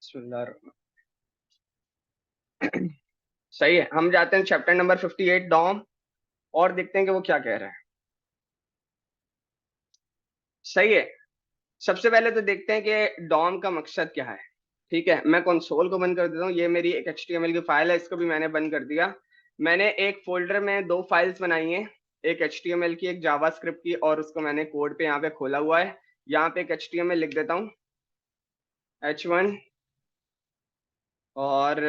बिस्मिल्लाह। सही है, हम जाते हैं चैप्टर नंबर 58 डॉम और देखते हैं कि वो क्या कह रहा है। सही है, सबसे पहले तो देखते हैं कि डॉम का मकसद क्या है। ठीक है, मैं कंसोल को बंद कर देता हूँ। ये मेरी एक HTML की फाइल है, इसको भी मैंने बंद कर दिया। मैंने एक फोल्डर में दो फाइल्स बनाई हैं, एक HTML की, एक जावास्क्रिप्ट की, और उसको मैंने कोड पे यहाँ पे खोला हुआ है। यहाँ पे एक HTML लिख देता हूँ, H1, और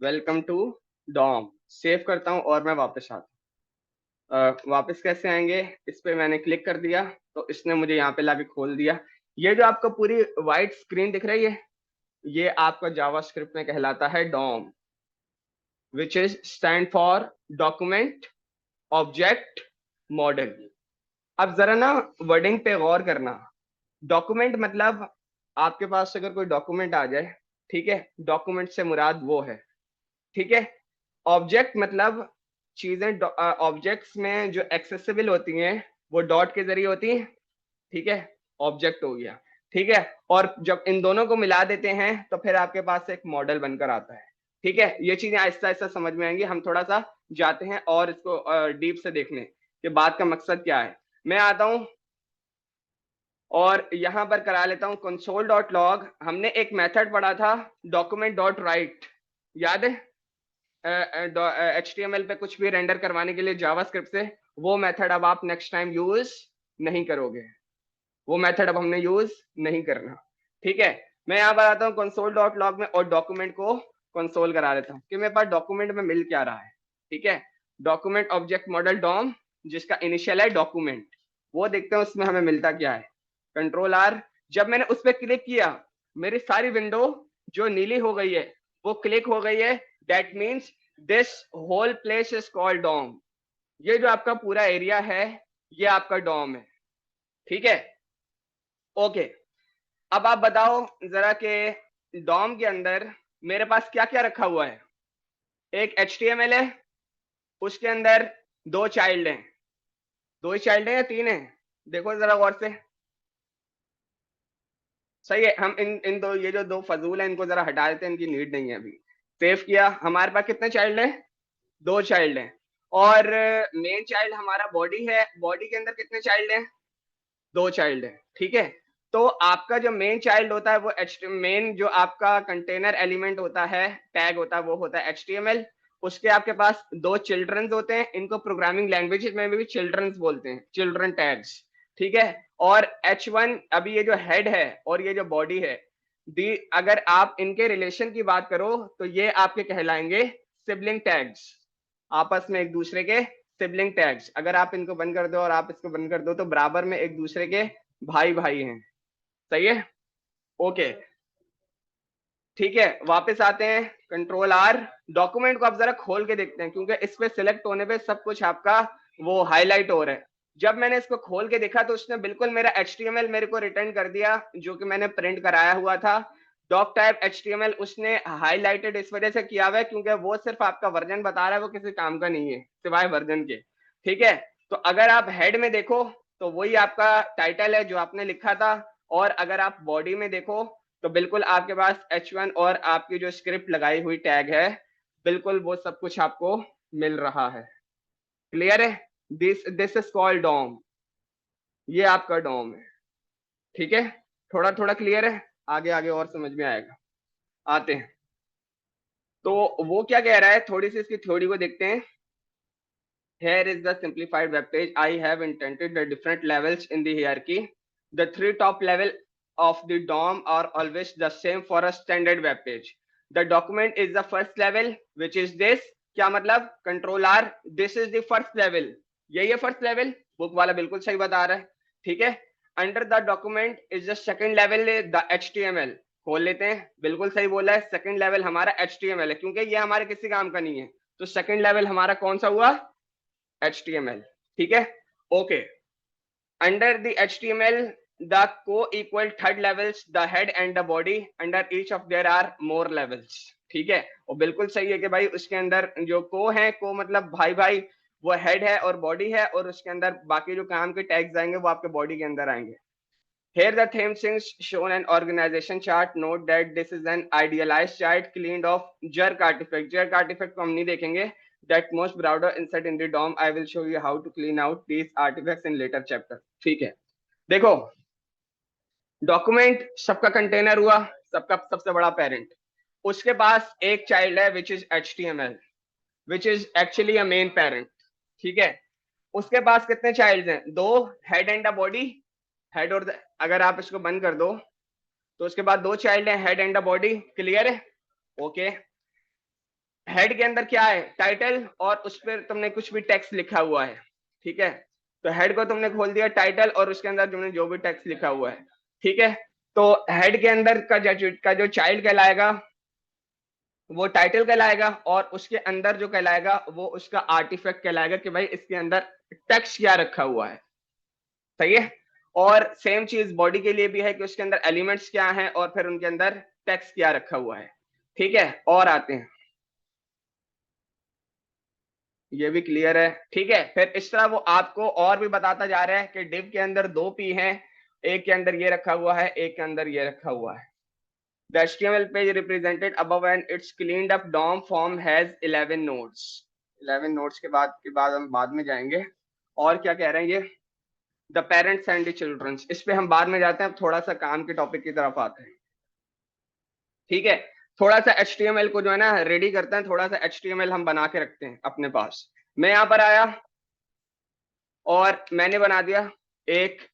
वेलकम टू डॉम। सेव करता हूँ और मैं वापस आता हूँ। वापस कैसे आएंगे, इस पे मैंने क्लिक कर दिया तो इसने मुझे यहाँ पे लाके खोल दिया। ये जो आपको पूरी व्हाइट स्क्रीन दिख रही है, ये आपका जावास्क्रिप्ट में कहलाता है DOM, which is stand for document object model. अब जरा ना वर्डिंग पे गौर करना। डॉक्यूमेंट मतलब आपके पास अगर कोई डॉक्यूमेंट आ जाए, ठीक है, डॉक्यूमेंट से मुराद वो है। ठीक है, ऑब्जेक्ट मतलब चीजें, ऑब्जेक्ट्स में जो एक्सेसिबल होती हैं वो डॉट के जरिए होती हैं। ठीक है, ऑब्जेक्ट हो गया। ठीक है, और जब इन दोनों को मिला देते हैं तो फिर आपके पास एक मॉडल बनकर आता है। ठीक है, ये चीजें आहिस्ता आहिस्ता समझ में आएंगी। हम थोड़ा सा जाते हैं और इसको डीप से देखने कि बात का मकसद क्या है। मैं आता हूं और यहां पर करा लेता हूं console.log। हमने एक मेथड पढ़ा था document.write, याद है? HTML पे कुछ भी रेंडर करवाने के लिए जावास्क्रिप्ट से, वो मेथड अब आप नेक्स्ट टाइम यूज नहीं करोगे। वो मेथड अब हमने यूज नहीं करना। ठीक है, मैं यहाँ पर आता हूँ console.log में और डॉक्यूमेंट को कंसोल करा लेता हूँ कि मेरे पास डॉक्यूमेंट में मिल क्या रहा है। ठीक है, डॉक्यूमेंट ऑब्जेक्ट मॉडल डॉम, जिसका इनिशियल है डॉक्यूमेंट, वो देखते हैं उसमें हमें मिलता क्या है। Control R। जब मैंने उस पर क्लिक किया, मेरी सारी विंडो जो नीली हो गई है वो क्लिक हो गई है। That means this whole place is called DOM. ये जो आपका पूरा एरिया है ये आपका डॉम है। ठीक है, ओके। अब आप बताओ जरा कि डॉम के अंदर मेरे पास क्या क्या रखा हुआ है। एक HTML है, उसके अंदर दो चाइल्ड हैं। दो ही चाइल्ड हैं या तीन हैं? देखो जरा गौर से। सही है, हम इन दो, ये जो दो फजूल हैं इनको जरा हटा देते हैं, इनकी नीड नहीं है अभी। सेव किया, हमारे पास कितने चाइल्ड हैं? दो चाइल्ड हैं। और मेन चाइल्ड हमारा बॉडी है, बॉडी के अंदर कितने चाइल्ड हैं? दो चाइल्ड हैं। ठीक है, तो आपका जो मेन चाइल्ड होता है वो मेन जो आपका कंटेनर एलिमेंट होता है, टैग होता है, वो होता है HTML। उसके आपके पास दो चिल्ड्रंस होते हैं, इनको प्रोग्रामिंग लैंग्वेज में भी चिल्ड्रंस बोलते हैं, चिल्ड्रन टैग्स। ठीक है, और H1 अभी ये जो हेड है और ये जो बॉडी है, दी अगर आप इनके रिलेशन की बात करो तो ये आपके कहलाएंगे सिबलिंग टैग्स, आपस में एक दूसरे के सिबलिंग टैग्स। अगर आप इनको बंद कर दो और आप इसको बंद कर दो तो बराबर में एक दूसरे के भाई भाई हैं। सही है, ओके। ठीक है, वापस आते हैं कंट्रोल R। डॉक्यूमेंट को आप जरा खोल के देखते हैं क्योंकि इस पे सिलेक्ट होने पे सब कुछ आपका वो हाईलाइट हो रहा है। जब मैंने इसको खोल के देखा तो उसने बिल्कुल मेरा HTML मेरे को रिटर्न कर दिया जो कि मैंने प्रिंट कराया हुआ था। डॉक टाइप HTML उसने हाईलाइटेड इस वजह से किया हुआ है क्योंकि वो सिर्फ आपका वर्जन बता रहा है, वो किसी काम का नहीं है सिवाय वर्जन के। ठीक है, तो अगर आप हेड में देखो तो वही आपका टाइटल है जो आपने लिखा था, और अगर आप बॉडी में देखो तो बिल्कुल आपके पास H1 और आपकी जो स्क्रिप्ट लगाई हुई टैग है, बिल्कुल वो सब कुछ आपको मिल रहा है। क्लियर है? This is called DOM. ये आपका डॉम है। ठीक है, थोड़ा थोड़ा क्लियर है, आगे आगे और समझ में आएगा। आते हैं, तो वो क्या कह रहा है, थोड़ी सी इसकी थ्योरी को देखते हैं। Here is the simplified web page. I have intended the different levels in the hierarchy. The three top level of the DOM are always the same for a standard web page. The document is the first level, which is this. क्या मतलब? Control R. This is the first level. यही है first level, book वाला बिल्कुल सही बता रहा है। ठीक है, under the document is the second level the HTML। खोल लेते हैं, बिल्कुल सही बोला है, सेकंड लेवल हमारा HTML है क्योंकि ये हमारे किसी काम का नहीं है। तो सेकंड लेवल हमारा कौन सा हुआ? HTML। ठीक है, okay. Under the HTML, the co-equal third levels, the head and the body. Under each of there are more levels. ठीक है, और बिल्कुल सही है कि भाई उसके अंदर जो को है, को मतलब भाई भाई, वो हेड है और बॉडी है, और उसके अंदर बाकी जो काम के टैग्स आएंगे वो आपके बॉडी के अंदर आएंगे. Here the theme since shown an organization chart. Note that this is an idealized chart cleaned of jerk artifact. Jerk artifact को हम नहीं देखेंगे. That most browser insert in the DOM. I will show you how to clean out these artifacts in later chapter. ठीक है. देखो, document सबका container हुआ, सबका सबसे बड़ा पेरेंट. उसके पास एक चाइल्ड है which is HTML, which is actually a main parent. ठीक है. उसके पास कितने चाइल्ड हैं? दो, head and a body. Head और अगर आप इसको बंद कर दो तो उसके बाद दो चाइल्ड है, head and a body. Clear है? ओके. हेड के अंदर क्या है? टाइटल, और उस पर तुमने कुछ भी टेक्स्ट लिखा हुआ है. ठीक है. तो हेड को तुमने खोल दिया टाइटल, और उसके अंदर तुमने जो भी टेक्स्ट लिखा हुआ है. ठीक है. तो हेड के अंदर का जो चाइल्ड कहलाएगा वो टाइटल कहलाएगा, और उसके अंदर जो कहलाएगा वो उसका आर्टिफैक्ट कहलाएगा कि भाई इसके अंदर टेक्स्ट क्या रखा हुआ है. सही है. और सेम चीज बॉडी के लिए भी है कि उसके अंदर एलिमेंट्स क्या हैं और फिर उनके अंदर टेक्स्ट क्या रखा हुआ है. ठीक है. और आते हैं, ये भी क्लियर है. ठीक है. फिर इस तरह वो आपको और भी बताता जा रहा है कि डिव के अंदर दो पी हैं, एक के अंदर ये रखा हुआ है, एक के अंदर ये रखा हुआ है. The HTML page represented above and its cleaned up DOM form has 11 nodes. 11 nodes के बाद हम बाद में जाएंगे. और क्या कह रहे हैं ये? The parents and the children. इस पे हम बाद में जाते हैं. अब थोड़ा सा काम के टॉपिक की तरफ आते हैं. ठीक है. थोड़ा सा HTML को जो है ना रेडी करते हैं, थोड़ा सा HTML हम बना के रखते हैं अपने पास. मैं यहाँ पर आया और मैंने बना दिया एक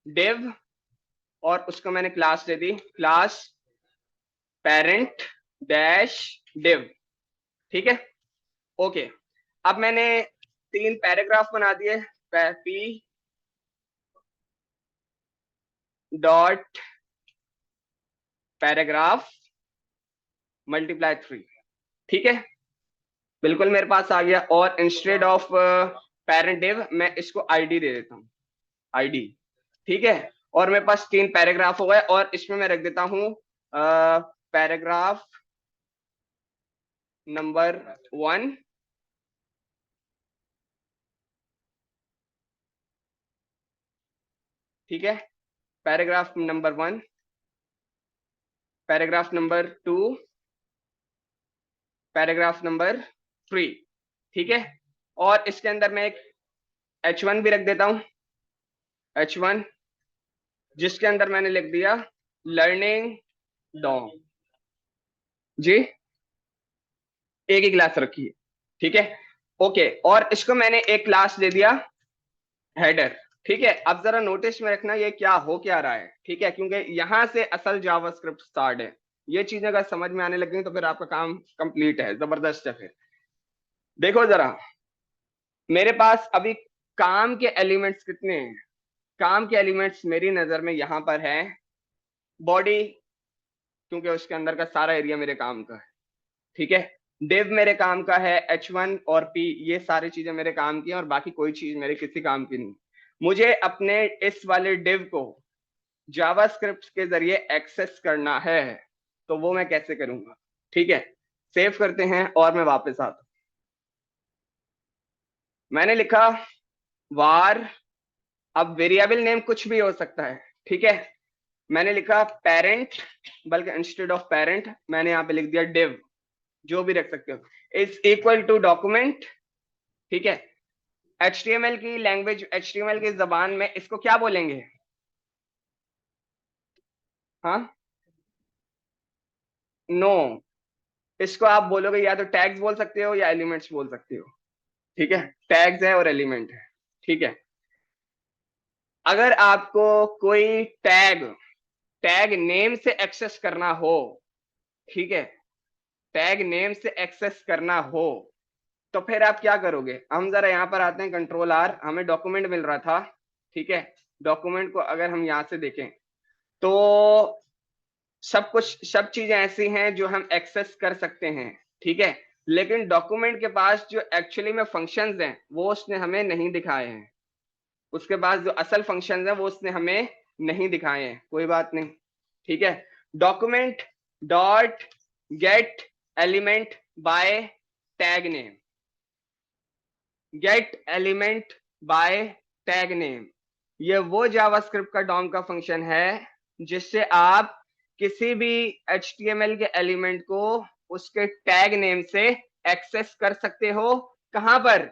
div, और उसको मैंने क्लास दे दी, क्लास पेरेंट डैश डिव. ठीक है. ओके. अब मैंने 3 पैराग्राफ बना दिए. P dot paragraph multiply 3. ठीक है. बिल्कुल मेरे पास आ गया. और इंस्टेड ऑफ पेरेंट डिव मैं इसको आईडी दे देता हूँ, आईडी. ठीक है. और मेरे पास 3 पैराग्राफ हो गए, और इसमें मैं रख देता हूँ पैराग्राफ नंबर 1, ठीक है, paragraph number 1, paragraph number 2, paragraph number 3. ठीक है. और इसके अंदर मैं एक H1 भी रख देता हूं, H1, जिसके अंदर मैंने लिख दिया लर्निंग डॉम. जी, एक ही क्लास रखी है. ठीक है. ओके. और इसको मैंने एक क्लास दे दिया हेडर. ठीक है. अब जरा नोटिस में रखना ये क्या हो क्या रहा है. ठीक है. क्योंकि यहां से असल जावास्क्रिप्ट स्टार्ट है. ये चीजें अगर समझ में आने लगी तो फिर आपका काम कंप्लीट है, जबरदस्त है. फिर देखो जरा, मेरे पास अभी काम के एलिमेंट्स कितने हैं? काम के एलिमेंट्स मेरी नजर में यहां पर है बॉडी, क्योंकि उसके अंदर का सारा एरिया मेरे काम का है. ठीक है. डिव मेरे काम का है, H1 और P ये सारी चीजें मेरे काम की हैं, और बाकी कोई चीज मेरे किसी काम की नहीं. मुझे अपने इस वाले डिव को जावास्क्रिप्ट के जरिए एक्सेस करना है, तो वो मैं कैसे करूंगा? ठीक है. सेव करते हैं और मैं वापस आता हूं. मैंने लिखा वार, अब वेरिएबल नेम कुछ भी हो सकता है. ठीक है. मैंने लिखा पेरेंट, बल्कि इंस्टेड ऑफ पेरेंट मैंने यहाँ पे लिख दिया डिव, जो भी रख सकते हो, इज इक्वल टू डॉक्यूमेंट. ठीक है. HTML की लैंग्वेज, HTML की जबान में इसको क्या बोलेंगे? हाँ, नो, इसको आप बोलोगे या तो टैग्स बोल सकते हो या एलिमेंट्स बोल सकते हो. ठीक है. टैग्स है और एलिमेंट है. ठीक है. अगर आपको कोई टैग नेम से एक्सेस करना हो, ठीक है, टैग नेम से एक्सेस करना हो, तो फिर आप क्या करोगे? हम जरा यहाँ पर आते हैं, कंट्रोल आर. हमें डॉक्यूमेंट मिल रहा था. ठीक है. डॉक्यूमेंट को अगर हम यहाँ से देखें तो सब चीजें ऐसी हैं जो हम एक्सेस कर सकते हैं. ठीक है. लेकिन डॉक्यूमेंट के पास जो एक्चुअली में फंक्शंस हैं वो उसने हमें नहीं दिखाए हैं. उसके पास जो असल फंक्शंस हैं वो उसने हमें नहीं दिखाए हैं. कोई बात नहीं. ठीक है. Document dot get element bye tag name. Gate element bye tag name. ये वो जावास्क्रिप्ट का डॉम का फंक्शन है जिससे आप किसी भी HTML के एलिमेंट को उसके टैग नेम से एक्सेस कर सकते हो। कहां पर?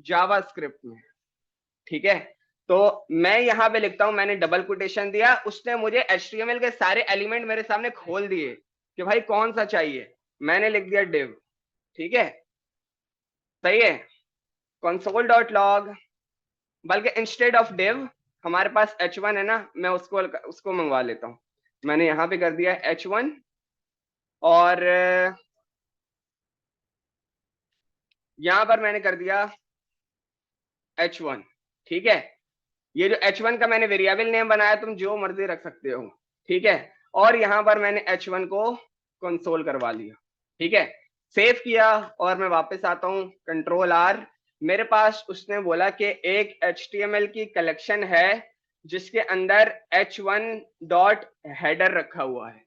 जावास्क्रिप्ट में। ठीक है, तो मैं यहां पे लिखता हूं, मैंने डबल कोटेशन दिया, उसने मुझे HTML के सारे एलिमेंट मेरे सामने खोल दिए कि भाई कौन सा चाहिए। मैंने लिख दिया div। ठीक है, सही है। console.log, बल्कि इंस्टेड ऑफ div हमारे पास h1 है ना, मैं उसको मंगवा लेता हूं। मैंने यहां पे कर दिया h1 और यहां पर मैंने कर दिया h1। ठीक है, ये जो h1 का मैंने वेरिएबल नेम बनाया, तुम जो मर्जी रख सकते हो। ठीक है, और यहां पर मैंने h1 को कंसोल करवा लिया। ठीक है, सेव किया और मैं वापस आता हूं, कंट्रोल आर। मेरे पास उसने बोला कि एक HTML की कलेक्शन है जिसके अंदर h1 डॉट हेडर रखा हुआ है।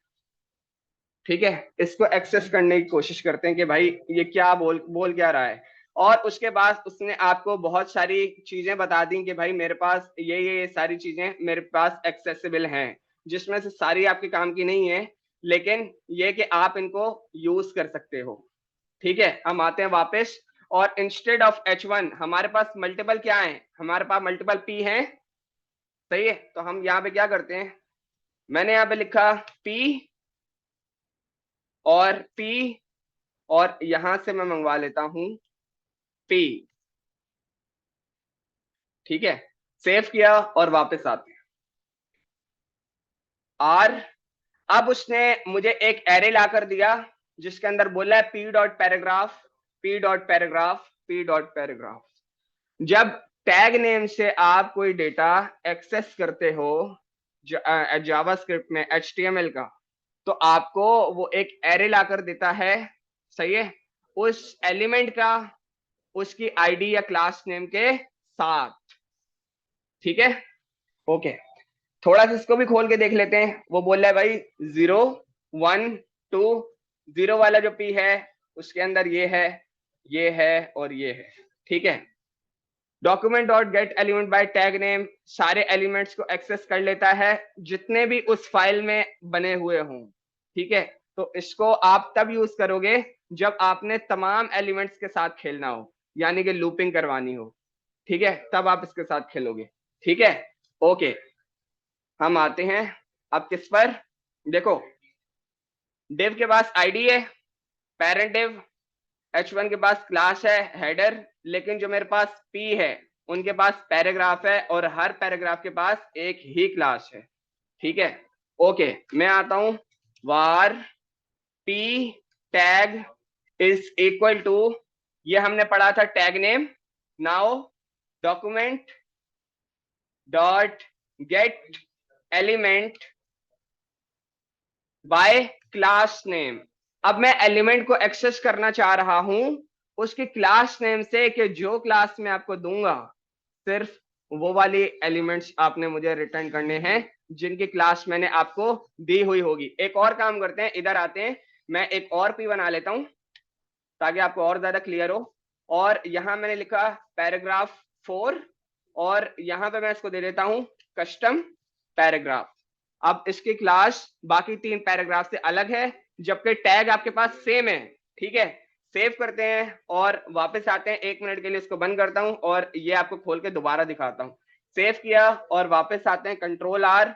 ठीक है, इसको एक्सेस करने की कोशिश करते हैं कि भाई ये क्या बोल क्या रहा है। और उसके बाद उसने आपको बहुत सारी चीजें बता दी कि भाई मेरे पास ये सारी चीजें मेरे पास एक्सेसिबल हैं, जिसमें से सारी आपके काम की नहीं है, लेकिन ये कि आप इनको यूज कर सकते हो। ठीक है, हम आते हैं वापस, और इंस्टेड ऑफ h1 हमारे पास मल्टीपल क्या है? हमारे पास मल्टीपल p है। सही है, तो हम यहाँ पे क्या करते हैं, मैंने यहाँ पे लिखा p और p, और यहां से मैं मंगवा लेता हूं p। ठीक है, सेव किया और वापस आते हैं r। अब उसने मुझे एक एरे लाकर दिया जिसके अंदर बोला है p dot paragraph, p dot paragraph, p dot paragraph. जब टैग नेम से आप कोई डेटा एक्सेस करते हो जावास्क्रिप्ट में HTML का, तो आपको वो एक एरे लाकर देता है। सही है, उस एलिमेंट का उसकी आईडी या क्लास नेम के साथ। ठीक है, ओके, थोड़ा सा इसको भी खोल के देख लेते हैं। वो बोल रहा है भाई 0 1 2, 0 वाला जो p है उसके अंदर ये है और ये है। ठीक है, document dot get element bye tag name सारे एलिमेंट्स को एक्सेस कर लेता है जितने भी उस फाइल में बने हुए हों। ठीक है, तो इसको आप तब यूज करोगे जब आपने तमाम एलिमेंट्स के साथ खेलना हो, यानी कि लूपिंग करवानी हो। ठीक है, तब आप इसके साथ खेलोगे। ठीक है, ओके, हम आते हैं अब किस पर। देखो, डिव के पास आईडी है, पेरेंट डिव, h1 के पास क्लास है हेडर, लेकिन जो मेरे पास p है उनके पास पैराग्राफ है, और हर पैराग्राफ के पास एक ही क्लास है। ठीक है, ओके, मैं आता हूं, var p tag is equal to, ये हमने पढ़ा था tag name. Now document dot get element by class name. अब मैं एलिमेंट को एक्सेस करना चाह रहा हूं उसकी क्लास नेम से, कि जो क्लास में आपको दूंगा सिर्फ वो वाली एलिमेंट्स आपने मुझे रिटर्न करने हैं जिनकी क्लास मैंने आपको दी हुई होगी। एक और काम करते हैं, इधर आते हैं, मैं एक और p बना लेता हूं ताकि आपको और ज्यादा क्लियर हो। और यहां मैंने लिखा पैराग्राफ 4, और यहां पे मैं इसको दे देता हूं कस्टम पैराग्राफ। अब इसकी क्लास बाकी 3 पैराग्राफ से अलग है, जबकि टैग आपके पास सेम है। ठीक है, सेव करते हैं और वापस आते हैं, 1 मिनट के लिए इसको बंद करता हूं और ये आपको खोल के दोबारा दिखाता हूं। सेव किया और वापस आते हैं, control R,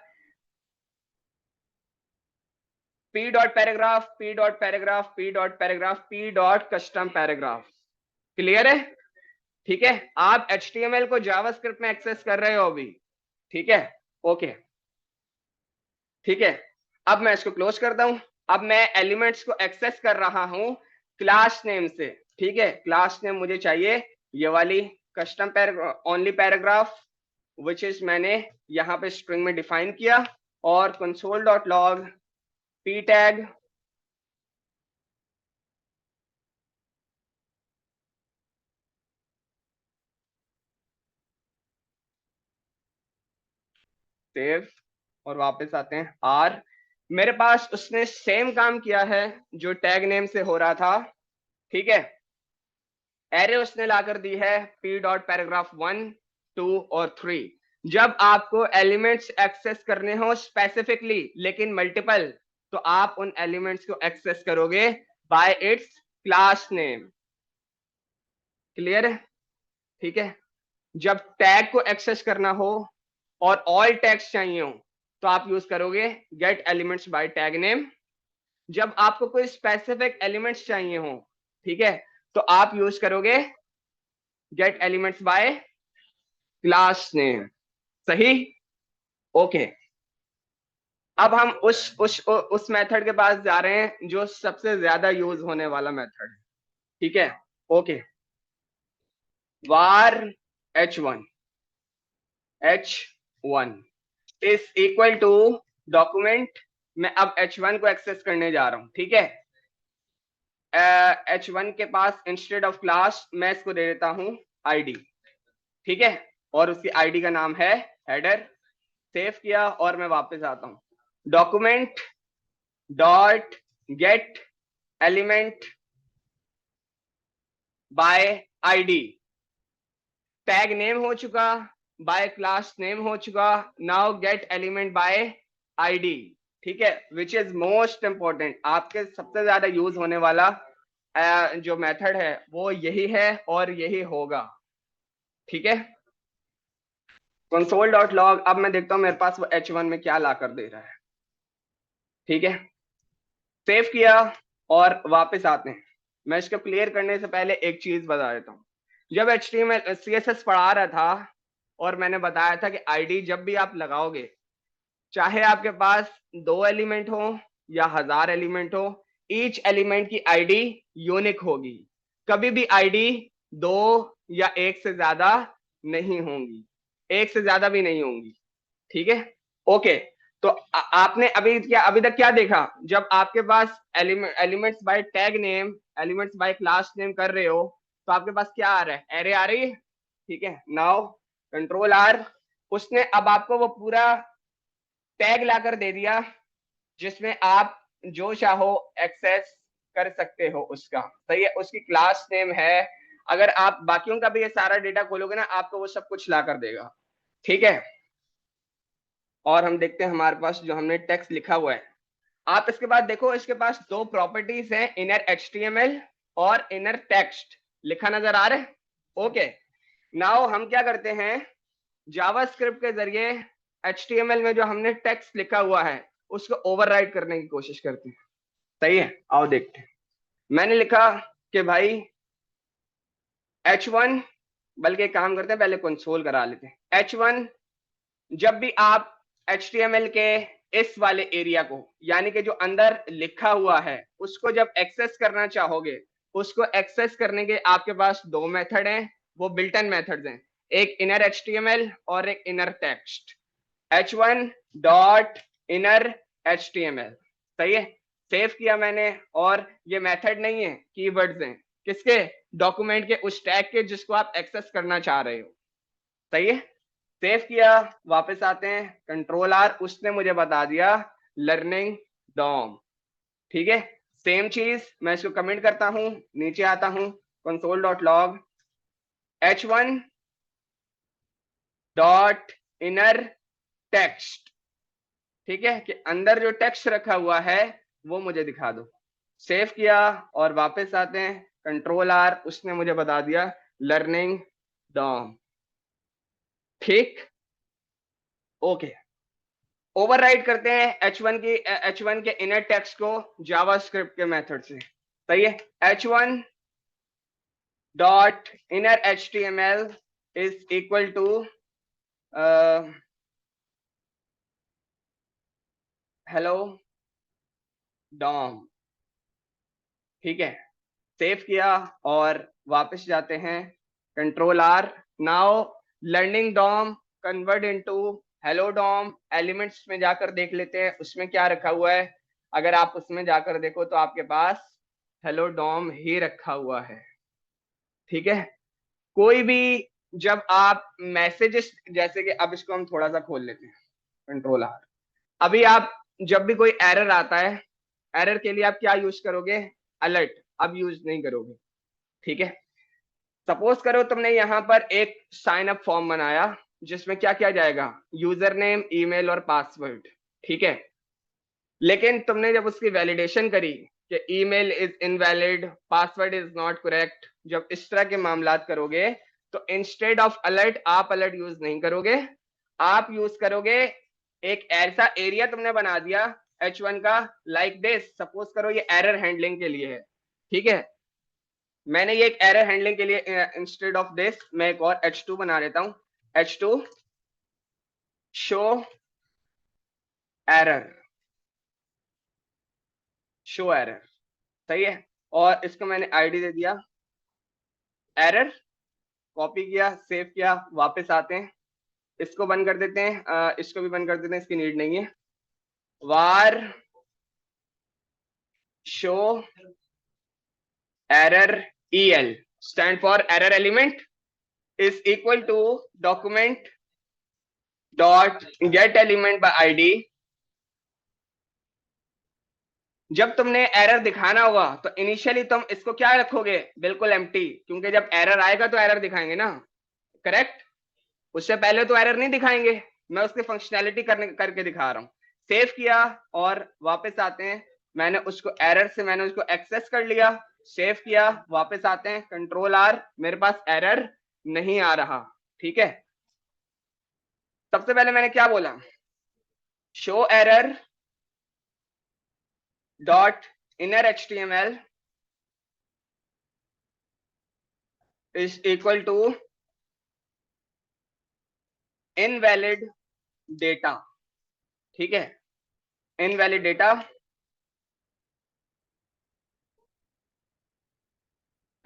p dot paragraph, p dot paragraph, p dot paragraph, p dot custom paragraph. Clear है? ठीक है, आप HTML को जावास्क्रिप्ट में एक्सेस कर रहे हो अभी। ठीक है, ओके, ठीक है, अब मैं इसको क्लोज करता हूं। अब मैं एलिमेंट्स को एक्सेस कर रहा हूं क्लास नेम से। ठीक है, क्लास नेम मुझे चाहिए ये वाली custom paragraph, only paragraph, which is मैंने यहां पे स्ट्रिंग में डिफाइन किया, और console.log p टैग सेव, और वापस आते हैं आर। मेरे पास उसने सेम काम किया है जो टैग नेम से हो रहा था। ठीक है, एरे उसने लाकर दी है पी डॉट पैराग्राफ 1, 2 और 3। जब आपको एलिमेंट्स एक्सेस करने हो स्पेसिफिकली लेकिन मल्टीपल, तो आप उन एलिमेंट्स को एक्सेस करोगे bye it's class name. Clear है? ठीक है। जब टैग को एक्सेस करना हो और ऑल टैग्स चाहिए हो तो आप यूज करोगे gate elements by tag name. जब आपको कोई स्पेसिफिक एलिमेंट्स चाहिए हो, ठीक है, तो आप यूज करोगे gate elements by class name. सही? ओके। अब हम उस मेथड के पास जा रहे हैं जो सबसे ज्यादा यूज होने वाला मेथड है। ठीक है। Okay. var h1 is equal to document. मैं अब h1 को एक्सेस करने जा रहा हूं। ठीक है। h1 के पास इंस्टेड ऑफ क्लास मैं इसको दे देता हूं id। ठीक है। और उसकी आईडी का नाम है हेडर। सेव किया और मैं वापस आता हूं। Document dot get element by ID. Tag name हो चुका, बाय क्लास नेम हो चुका, now get element by ID. ठीक है। विच इज मोस्ट इंपॉर्टेंट, आपके सबसे ज्यादा यूज होने वाला जो मेथड है वो यही है और यही होगा। ठीक है। console.log, अब मैं देखता हूं मेरे पास वो h1 में क्या ला कर दे रहा है। ठीक है। सेव किया और वापस आते हैं। मैं इसको क्लियर करने से पहले एक चीज बता देता हूं। जब HTML CSS पढ़ा रहा था और मैंने बताया था कि आईडी जब भी आप लगाओगे, चाहे आपके पास 2 एलिमेंट हो या 1000 एलिमेंट हो, ईच एलिमेंट की आईडी यूनिक होगी। कभी भी आईडी 2 या 1 से ज्यादा नहीं होंगी, 1 से ज्यादा भी नहीं होंगी। ठीक है। ओके। तो आपने अभी तक क्या देखा? जब आपके पास elements by tag name, elements by class name कर रहे हो तो आपके पास क्या आ रहा है? एरे आ रही है। ठीक है। नाउ कंट्रोल आर, उसने अब आपको वो पूरा टैग लाकर दे दिया जिसमें आप जो चाहो एक्सेस कर सकते हो उसका। सही है। उसकी क्लास नेम है। अगर आप बाकियों का भी ये सारा डेटा खोलोगे ना, आपको वो सब कुछ ला कर देगा। ठीक है। और हम देखते हैं हमारे पास जो हमने टेक्स्ट लिखा हुआ है। आप इसके बाद देखो, इसके पास 2 प्रॉपर्टीज हैं, इनर HTML और इनर टेक्स्ट। लिखा नजर आ रहा है? ओके। नाउ हम क्या करते हैं, जावास्क्रिप्ट के जरिए HTML में जो हमने टेक्स्ट लिखा हुआ है उसको ओवरराइड करने की कोशिश करते हैं। सही है। आओ देखते हैं। मैंने लिखा कि भाई h1, बल्कि एक काम करते हैं पहले कंसोल करा लेते हैं। h1, जब भी आप HTML के इस वाले एरिया को, यानी कि जो अंदर लिखा हुआ है, उसको जब एक्सेस करना चाहोगे, उसको एक्सेस करने के आपके पास 2 मेथड हैं, वो बिल्ट इन मेथड्स हैं, एक इनर HTML और एक inner text. h1 dot inner HTML। सही है। सेव किया मैंने, और ये मेथड नहीं है, कीवर्ड्स हैं। किसके? डॉक्यूमेंट के उस टैग के जिसको आप एक्सेस करना चाह रहे हो। सही है। सेव किया, वापस आते हैं, कंट्रोल आर, उसने मुझे बता दिया लर्निंग डॉम। ठीक है। सेम चीज मैं इसको कमेंट करता हूं, नीचे आता हूं, console.log h1 dot inner text. ठीक है, कि अंदर जो टेक्स्ट रखा हुआ है वो मुझे दिखा दो। सेव किया और वापस आते हैं, कंट्रोल आर, उसने मुझे बता दिया लर्निंग डॉम। ठीक। ओके। ओवरराइड करते हैं H1 के इनर टेक्स्ट को जावास्क्रिप्ट के मेथड से। सही है। H1 dot inner HTML is equal to hello DOM. ठीक है। सेव किया और वापस जाते हैं, control R. Now learning DOM convert into hello DOM. Elements में जाकर देख लेते हैं उसमें क्या रखा हुआ है। अगर आप उसमें जाकर देखो तो आपके पास हेलो डॉम ही रखा हुआ है। ठीक है। कोई भी जब आप मैसेजेस, जैसे कि अब इसको हम थोड़ा सा खोल लेते हैं, कंट्रोल आर। अभी आप जब भी कोई एरर आता है, एरर के लिए आप क्या यूज करोगे? अलर्ट। अब यूज नहीं करोगे। ठीक है। सपोज करो तुमने यहाँ पर एक साइन अप फॉर्म बनाया जिसमें क्या किया जाएगा, यूजर नेम, ईमेल और पासवर्ड, ठीक है। लेकिन तुमने जब उसकी वैलिडेशन करी कि email is invalid, password is not correct, जब इस तरह के मामलात करोगे तो इंस्टेड ऑफ अलर्ट आप अलर्ट यूज नहीं करोगे, आप यूज करोगे एक ऐसा एरिया तुमने बना दिया H1 का, लाइक दिस। सपोज करो ये एरर हैंडलिंग के लिए है, ठीक है। मैंने ये एक एरर हैंडलिंग के लिए इंस्टेड ऑफ दिस मैं एक और H2 बना लेता हूं, H2 show error, show error, सही है। और इसको मैंने आईडी दे दिया एरर, कॉपी किया, सेव किया, वापस आते हैं, इसको बंद कर देते हैं, इसको भी बंद कर देते हैं, इसकी नीड नहीं है। Var show error EL stand for error element is equal to document dot get element by ID. जब तुमने एरर दिखाना होगा तो इनिशियली तुम इसको क्या रखोगे, बिल्कुल एम्प्टी, क्योंकि जब एरर आएगा तो एरर दिखाएंगे ना, करेक्ट। उससे पहले तो एरर नहीं दिखाएंगे, मैं उसकी फंक्शनैलिटी करके दिखा रहा हूं। सेव किया और वापस आते हैं, मैंने उसको एरर से मैंने उसको एक्सेस कर लिया, सेव किया, वापस आते हैं, कंट्रोल R, मेरे पास एरर नहीं आ रहा, ठीक है। सबसे पहले मैंने क्या बोला, show error dot inner HTML is equal to invalid data, ठीक है, इनवैलिड डेटा,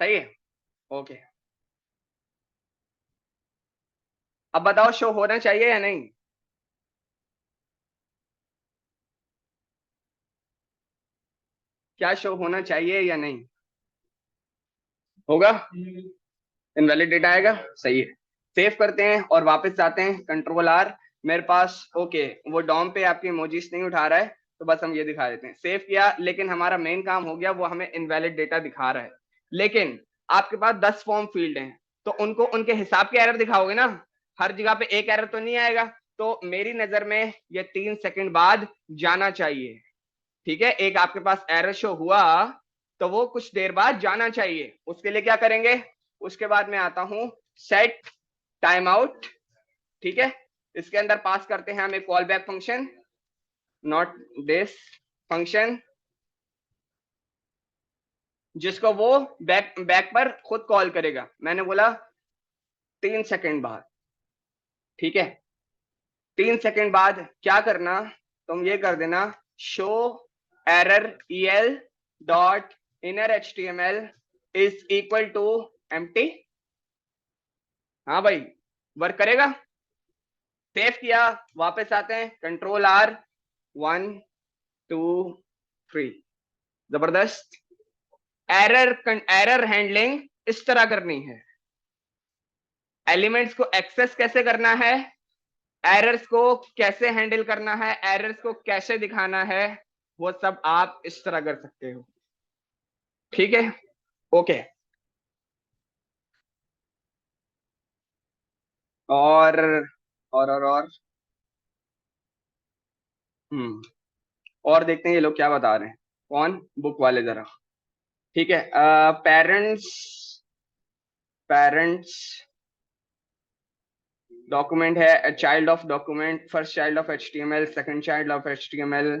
सही है, ओके। अब बताओ शो होना चाहिए या नहीं, क्या शो होना चाहिए या नहीं, होगा, इनवैलिड डेटा आएगा, सही है। सेव करते हैं और वापस आते हैं, कंट्रोल R, मेरे पास ओके वो डॉम पे आपकी इमोजीज नहीं उठा रहा है, तो बस हम ये दिखा देते हैं। सेव किया, लेकिन हमारा मेन काम हो गया, वो हमें इनवैलिड डेटा दिखा रहा है। लेकिन आपके पास 10 फॉर्म फील्ड हैं, तो उनको उनके हिसाब के एरर दिखाओगे ना, हर जगह पे एक एरर तो नहीं आएगा। तो मेरी नजर में ये 3 सेकंड बाद जाना चाहिए, ठीक है। एक आपके पास एरर शो हुआ तो वो कुछ देर बाद जाना चाहिए, उसके लिए क्या करेंगे, उसके बाद मैं आता हूं सेट टाइम आउट, ठीक है। इसके अंदर पास करते हैं हम एक call back function, not this function, जिसको वो बैक पर खुद कॉल करेगा। मैंने बोला 3 सेकंड बाद, ठीक है। 3 सेकंड बाद क्या करना, तुम ये कर देना, show error EL dot inner HTML is equal to empty. हाँ भाई, वर्क करेगा। सेव किया, वापस आते हैं, कंट्रोल R, 1 2 3, जबरदस्त। एरर हैंडलिंग इस तरह करनी है, एलिमेंट्स को एक्सेस कैसे करना है, एरर्स को कैसे हैंडल करना है, एरर्स को कैसे दिखाना है, वो सब आप इस तरह कर सकते हो, ठीक है, ओके। और और और देखते हैं ये लोग क्या बता रहे हैं, कौन, बुक वाले जरा, ठीक है। पेरेंट्स पेरेंट्स डॉक्यूमेंट है, child of document, first child of HTML, second child of HTML,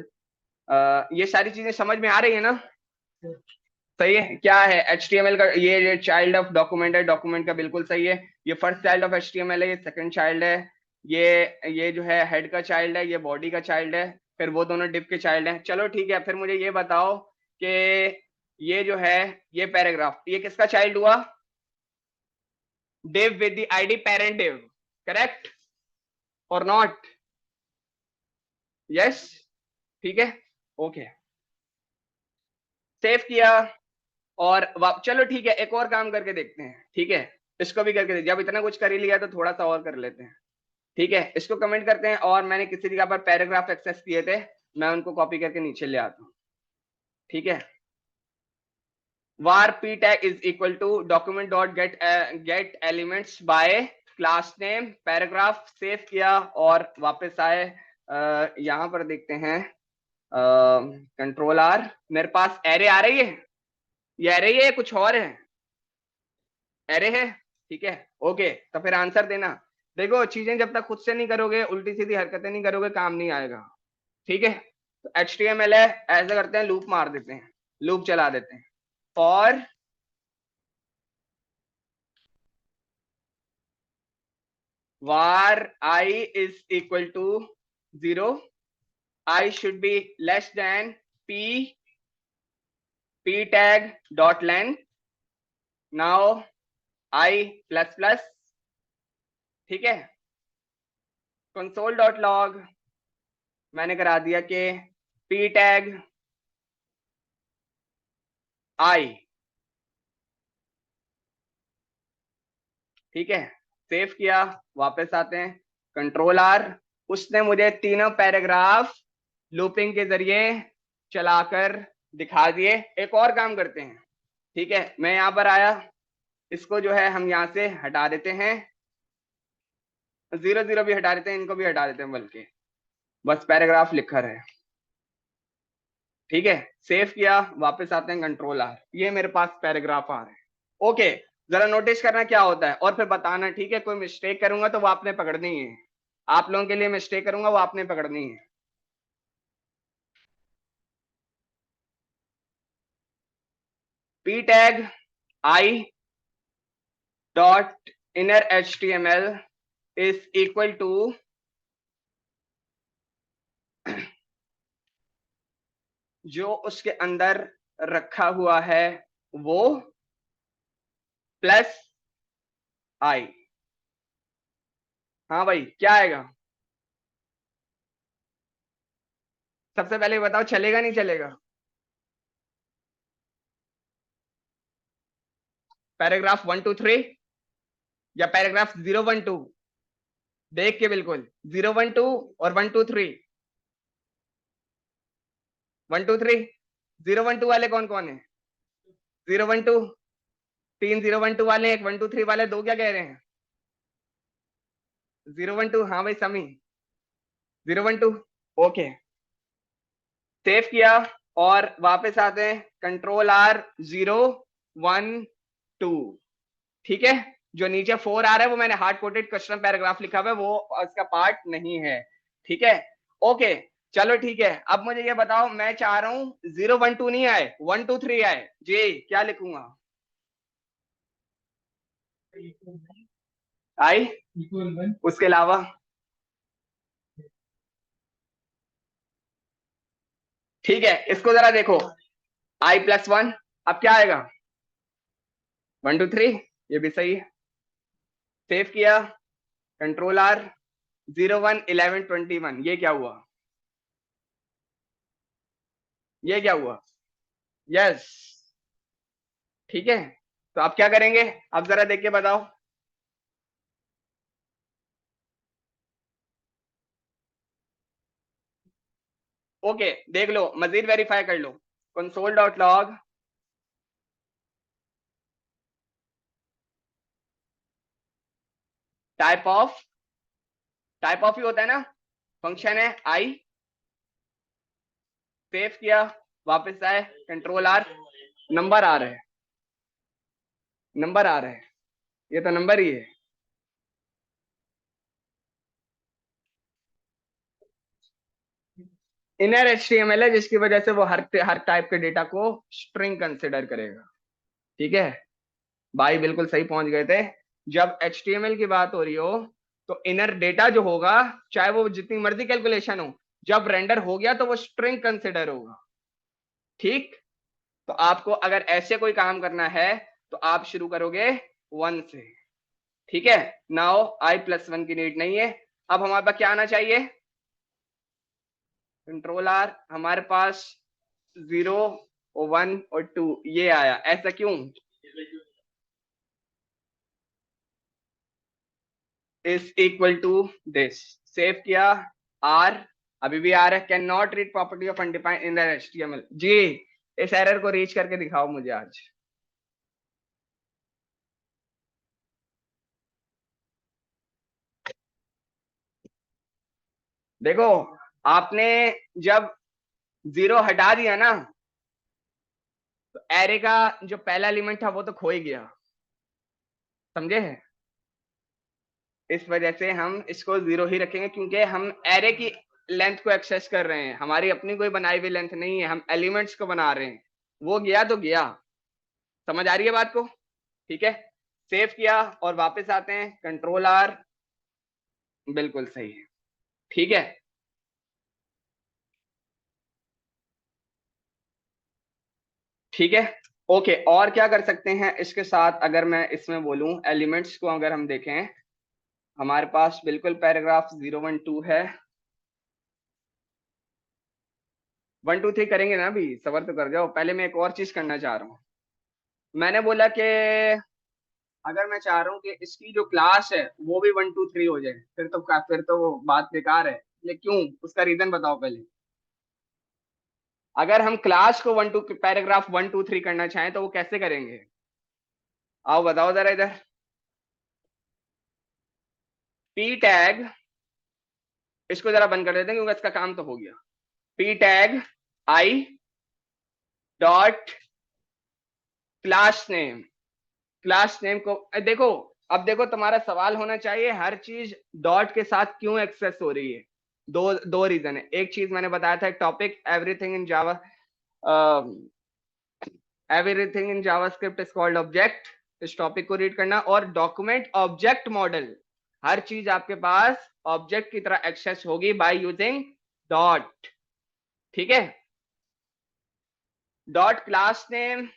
ये सारी चीजें समझ में आ रही है ना, सही है। क्या है HTML का, ये चाइल्ड ऑफ डॉक्यूमेंट है, डॉक्यूमेंट का बिल्कुल सही है। ये फर्स्ट चाइल्ड ऑफ HTML है, ये सेकंड चाइल्ड है, ये जो है हेड का चाइल्ड है, ये बॉडी का चाइल्ड है, फिर वो दोनों डिप के चाइल्ड हैं। चलो ठीक है, फिर मुझे ये बताओ कि ये जो है ये पैराग्राफ, ये किसका चाइल्ड हुआ, div with the ID parent div, correct or not, yes, ठीक है, ओके। सेव किया और चलो ठीक है, एक और काम करके देखते हैं, ठीक है। इसको भी करके जब इतना कुछ कर ही लिया तो थोड़ा सा और कर लेते हैं, ठीक है। इसको कमेंट करते हैं, और मैंने किसी जगह पर पैराग्राफ एक्सेस किए थे, मैं उनको कॉपी करके नीचे ले आता हूँ, ठीक है। var p tag is equal to document dot get elements by class name paragraph save किया और वापस आए। यहां पर देखते हैं कंट्रोल आर, मेरे पास एरे आ रही है, ये एरे है कुछ और है, एरे है, ठीक है ओके। तो फिर आंसर देना। देखो चीजें जब तक खुद से नहीं करोगे, उल्टी सीधी हरकतें नहीं करोगे, काम नहीं आएगा, ठीक है। तो HTML है, ऐसे करते हैं, लूप मार देते हैं, लूप चला देते हैं, और var I is equal to 0, I should be less than p tag dot length, now I plus plus, ठीक है। console dot log मैंने करा दिया कि p tag I, ठीक है, सेव किया, वापस आते हैं, कंट्रोल आर, उसने मुझे तीनों पैराग्राफ लूपिंग के जरिए चलाकर दिखा दिए। एक और काम करते हैं, ठीक है, मैं यहां पर आया, इसको जो है हम यहां से हटा देते हैं, 0 0 भी हटा देते हैं, इनको भी हटा देते हैं, बल्कि बस पैराग्राफ लिखा रहे, ठीक है। सेव किया, वापस आते हैं, कंट्रोल आर, ये मेरे पास पैराग्राफ आ रहे हैं, ओके। जरा नोटिस करना क्या होता है और फिर बताना, ठीक है। कोई मिस्टेक करूंगा तो वो आपने पकड़नी है, आप लोगों के लिए मिस्टेक करूंगा वो आपने पकड़नी है। p tag I dot inner HTML is equal to जो उसके अंदर रखा हुआ है वो प्लस आई। हाँ भाई, क्या आएगा? सबसे पहले बताओ, चलेगा नहीं चलेगा? पैराग्राफ 1 2 3 या पैराग्राफ 0 1 2? देख के बिल्कुल, 0 1 2 और 1 2 3, 1 2 3, 0 1 2 वाले कौन कौन है? 0 1 2, 3 0 1 2 वाले, 1 1 2 3 वाले, दो क्या कह रहे हैं? 0 1 2, हाँ भाई समी, 0 1 2, ओके। सेव किया और वापस आते हैं, कंट्रोल आर, 0 1 2, ठीक है। जो नीचे 4 आ रहा है वो मैंने हार्ड कोटेड कस्टम पैराग्राफ लिखा हुआ है, वो उसका पार्ट नहीं है, ठीक है ओके। चलो ठीक है, अब मुझे ये बताओ, मैं चाह रहा हूं 0 1 2 नहीं आए, 1 2 3 आए, जी क्या लिखूंगा? आई, उसके अलावा? ठीक है, इसको जरा देखो, आई प्लस 1, अब क्या आएगा? 1 2 3, ये भी सही है। सेव किया, कंट्रोल आर, 0 1 11 21, ये क्या हुआ? ये क्या हुआ? यस, ठीक है। तो आप क्या करेंगे, आप जरा देख के बताओ। ओके, देख लो, मजीद वेरीफाई कर लो, console dot log, type of ही होता है ना, फंक्शन है आई, सेव किया, वापस आए, कंट्रोल आर, नंबर आ रहा है, नंबर आ रहा है, ये तो नंबर ही है। इनर HTML है, जिसकी वजह से वो हर टाइप के डेटा को स्ट्रिंग कंसिडर करेगा, ठीक है भाई, बिल्कुल सही पहुंच गए थे। जब HTML की बात हो रही हो तो इनर डेटा जो होगा, चाहे वो जितनी मर्जी कैलकुलेशन हो, जब रेंडर हो गया तो वो स्ट्रिंग कंसिडर होगा, ठीक। तो आपको अगर ऐसे कोई काम करना है तो आप शुरू करोगे 1 से, ठीक है। नाउ आई प्लस 1 की नीड नहीं है। अब हमारे पास क्या आना चाहिए? कंट्रोल आर, हमारे पास 0 1 और 2 ये आया, ऐसा क्यों? Is equal to this, save किया, आर, अभी भी आ रहा है, can not read property of undefined in the HTML, जी इस एरर को रीच करके दिखाओ मुझे आज। देखो, आपने जब 0 हटा दिया ना, तो एरे का जो पहला एलिमेंट था वो तो खो ही गया, समझे? इस वजह से हम इसको 0 ही रखेंगे, क्योंकि हम एरे की लेंथ को एक्सेस कर रहे हैं, हमारी अपनी कोई बनाई हुई लेंथ नहीं है, हम एलिमेंट्स को बना रहे हैं। वो गया तो गया। समझ आ रही है बात को? ठीक है, सेव किया और वापस आते हैं, कंट्रोल आर, बिल्कुल सही है। ठीक है, ठीक है, ओके। और क्या कर सकते हैं इसके साथ, अगर मैं इसमें बोलूं एलिमेंट्स को अगर हम देखें, हमारे पास बिल्कुल पैराग्राफ 012 है। 1 2 3 करेंगे ना, अभी सबर तो कर जाओ, पहले मैं एक और चीज करना चाह रहा हूँ। मैंने बोला कि अगर मैं चाह रहा हूँ कि इसकी जो क्लास है वो भी 1 2 3 हो जाए, फिर तो वो बात बेकार है। ये क्यों? उसका रीजन बताओ पहले। अगर हम क्लास को 1 2 पैराग्राफ 1 2 3 करना चाहें तो वो कैसे करेंगे? आओ बताओ जरा इधर। पी टैग, इसको जरा बंद कर देते हैं क्योंकि इसका काम तो हो गया। P tag I dot class name, class name को देखो। अब देखो, तुम्हारा सवाल होना चाहिए हर चीज डॉट के साथ क्यों एक्सेस हो रही है। दो दो रीजन है। एक चीज मैंने बताया था, topic everything in Java, everything in JavaScript is called object, इस टॉपिक को रीड करना। और डॉक्यूमेंट ऑब्जेक्ट मॉडल, हर चीज आपके पास ऑब्जेक्ट की तरह एक्सेस होगी बाय यूजिंग डॉट। ठीक है, डॉट क्लास नेम।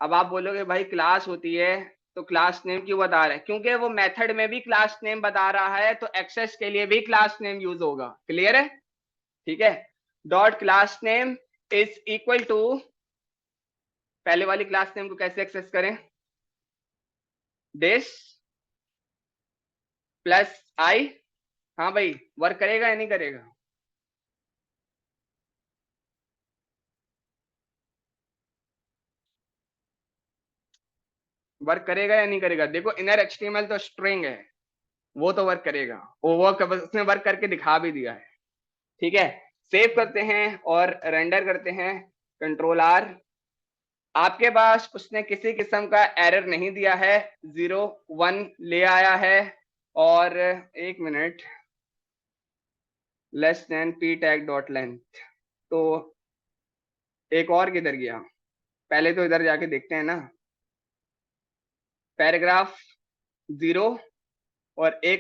अब आप बोलोगे भाई क्लास होती है तो क्लास नेम क्यों बता रहे हैं? क्योंकि वो मेथड में भी क्लास नेम बता रहा है, तो एक्सेस के लिए भी क्लास नेम यूज होगा। क्लियर है? ठीक है, dot class name is equal to, पहले वाली क्लास नेम को कैसे एक्सेस करें? This plus I. हाँ भाई, वर्क करेगा या नहीं करेगा? वर्क करेगा या नहीं करेगा? देखो, इनर एचटीएमएल तो स्ट्रिंग है, वो तो वर्क करेगा। उसने वर्क करके दिखा भी दिया है। ठीक है, सेव करते हैं और रेंडर करते हैं, कंट्रोल आर। आपके पास उसने किसी किस्म का एरर नहीं दिया है, 0 1 ले आया है। और एक minute, less than P tag dot length, तो एक और किधर गया? पहले तो इधर जाके देखते हैं ना, पैराग्राफ 0 और एक